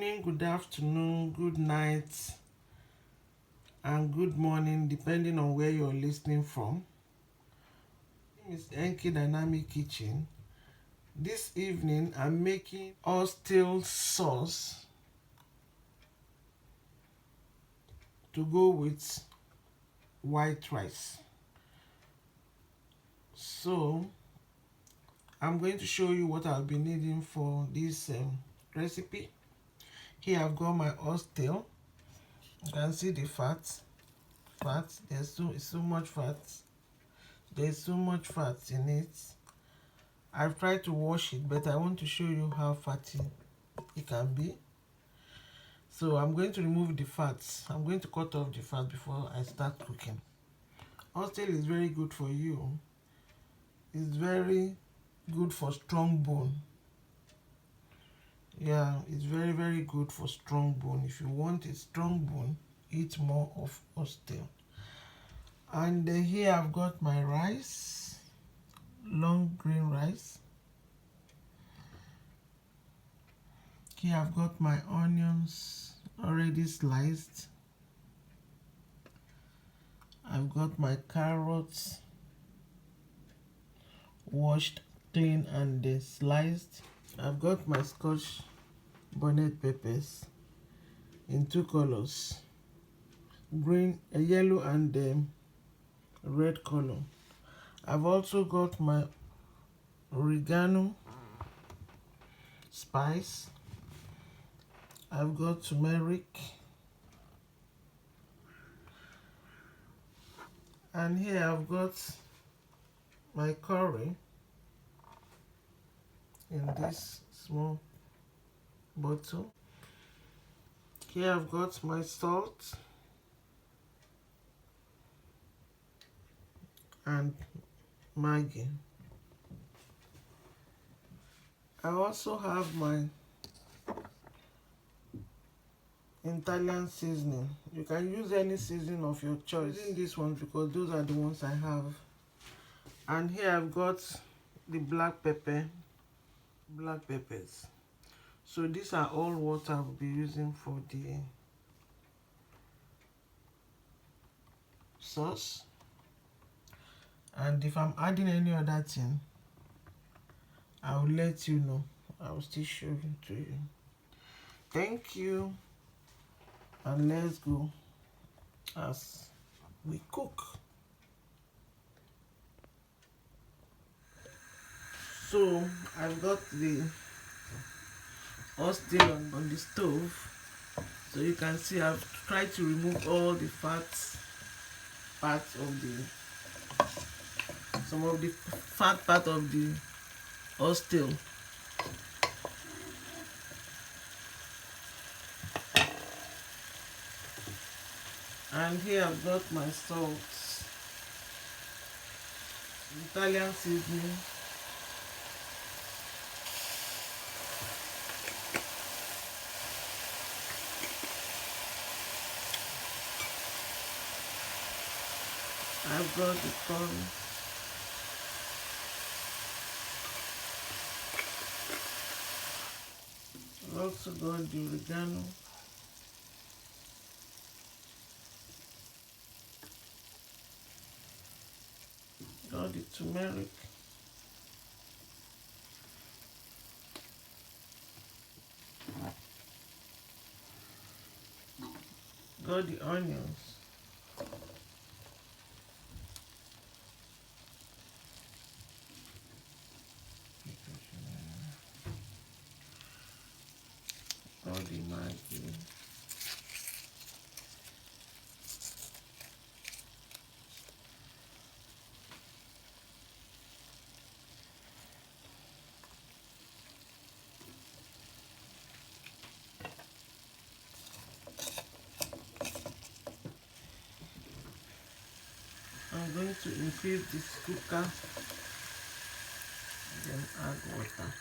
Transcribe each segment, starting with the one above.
evening, good afternoon, good night, and good morning, depending on where you're listening from. My name is NK Dynamic Kitchen. This evening, I'm making oxtail sauce to go with white rice. So, I'm going to show you what I'll be needing for this recipe. Here I've got my oxtail. You can see the fat. There's so much fat. There's so much fat in it. I've tried to wash it, but I want to show you how fatty it can be. So I'm going to remove the fats. I'm going to cut off the fat before I start cooking. Oxtail is very good for you. It's very good for strong bone. Yeah, it's very good for strong bone. If you want a strong bone, eat more of oxtail. And here I've got my rice, long grain rice. Here I've got my onions already sliced. I've got my carrots washed, clean and sliced. I've got my Scotch bonnet peppers in two colors, green, yellow and red color. I've also got my oregano spice. I've got turmeric, and here I've got my curry in this small bottle. Here I've got my salt and Maggi. I also have my Italian seasoning. You can use any seasoning of your choice. I'm using this one because those are the ones I have. And here I've got the black peppers. So these are all what I will be using for the sauce. And if I'm adding any other thing, I will let you know. I will still show it to you. Thank you, and let's go as we cook. So I've got the oxtail on the stove. So you can see I've tried to remove all the some of the fat part of the oxtail. And here I've got my salt, Italian seasoning, I've got the corn, I've also got the oregano, got the turmeric, got the onions, got the Maggi, I'm going to increase this cooker, then add water.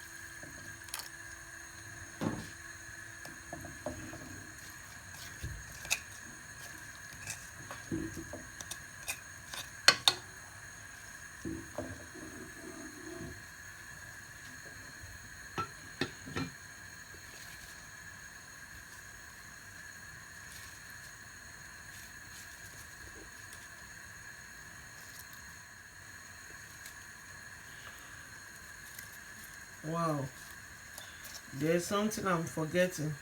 Wow, there's something I'm forgetting,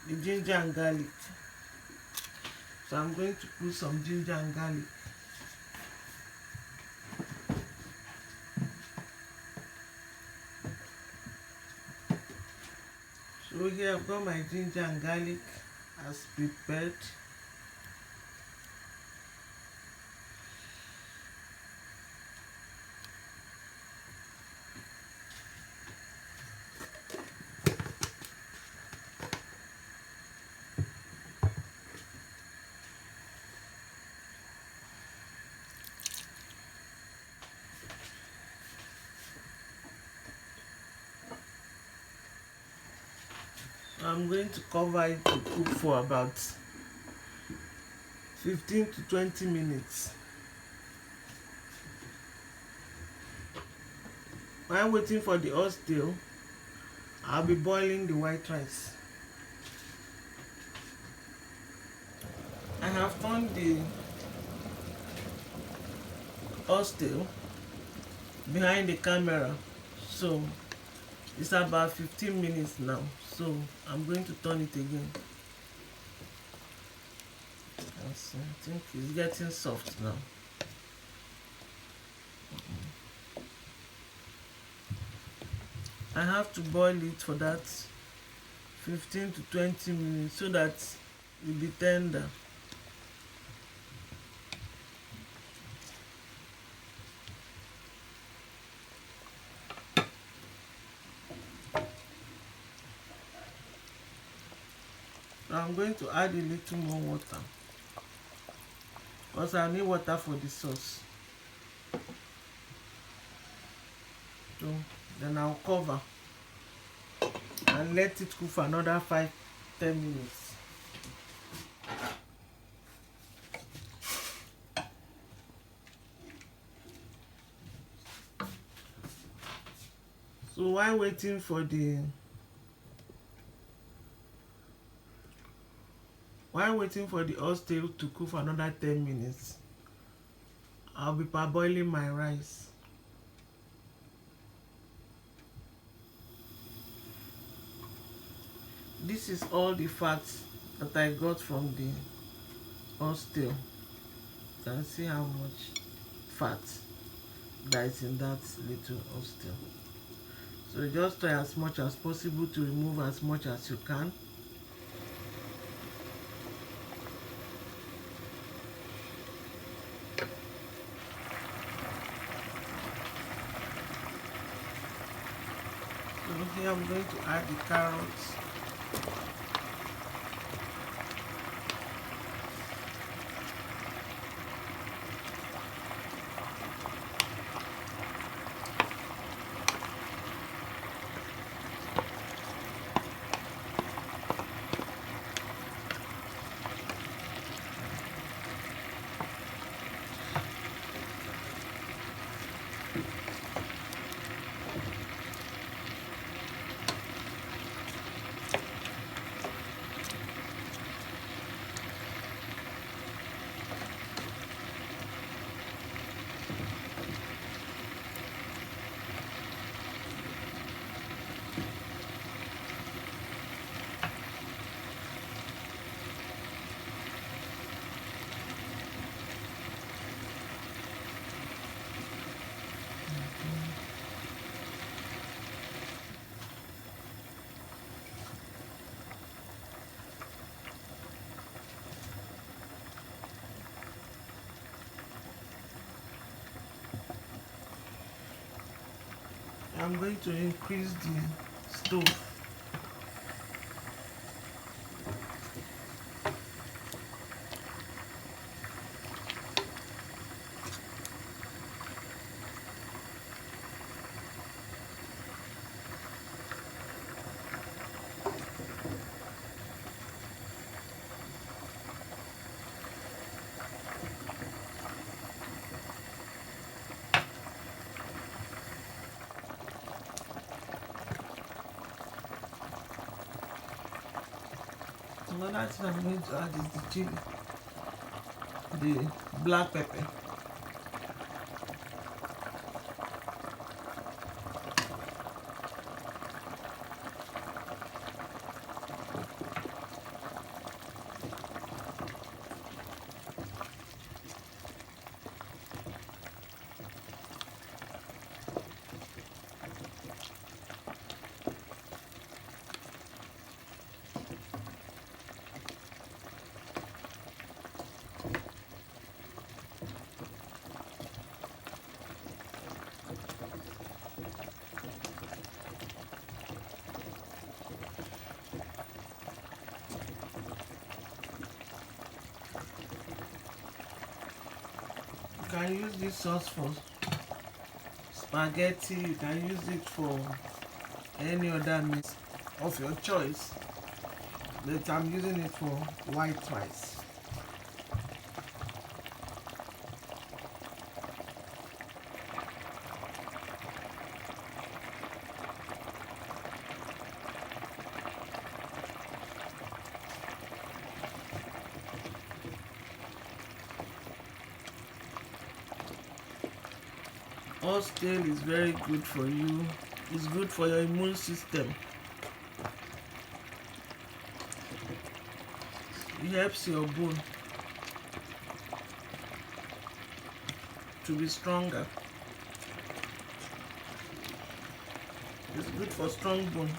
the ginger and garlic. So I'm going to put some ginger and garlic. So here I've got my ginger and garlic as prepared. I'm going to cover it to cook for about 15 to 20 minutes. While waiting for the oxtail, I'll be boiling the white rice. I have turned the oxtail behind the camera, so it's about 15 minutes now. So I'm going to turn it again. Yes, I think it's getting soft now. I have to boil it for that 15 to 20 minutes so that it will be tender. Now I'm going to add a little more water because I need water for the sauce. So then I'll cover and let it cook for another 5-10 minutes. So while waiting for the oxtail to cook for another 10 minutes, I'll be parboiling my rice. This is all the fat that I got from the oxtail. You can see how much fat that is in that little oxtail. So just try as much as possible to remove as much as you can. So here I'm going to add the carrots. I'm going to increase the stove. Another thing I'm going to add is the chili, the black pepper. can use this sauce for spaghetti, you can use it for any other meat of your choice, but I'm using it for white rice. Oxtail is very good for you. It's good for your immune system. It helps your bone to be stronger. It's good for strong bone.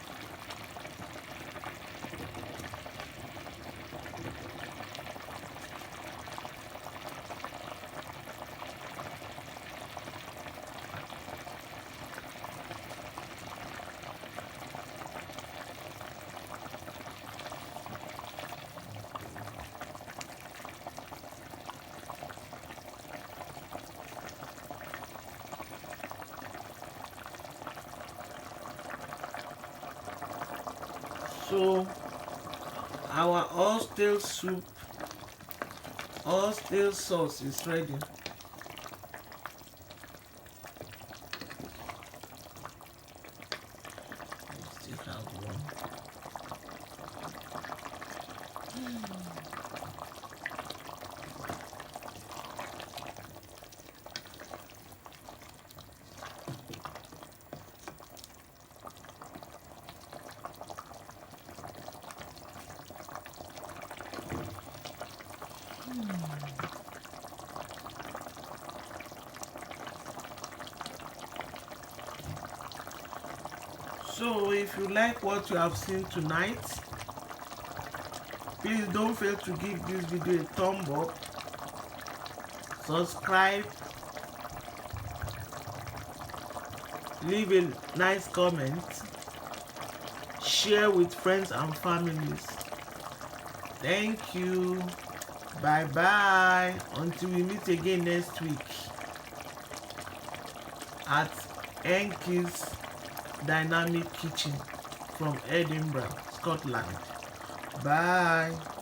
So our oxtail soup, oxtail sauce is ready. Still have one. So if you like what you have seen tonight, please don't fail to give this video a thumb up, subscribe, leave a nice comment, share with friends and families. Thank you. Bye bye until we meet again next week at NKY'S Dynamic Kitchen from Edinburgh, Scotland. Bye.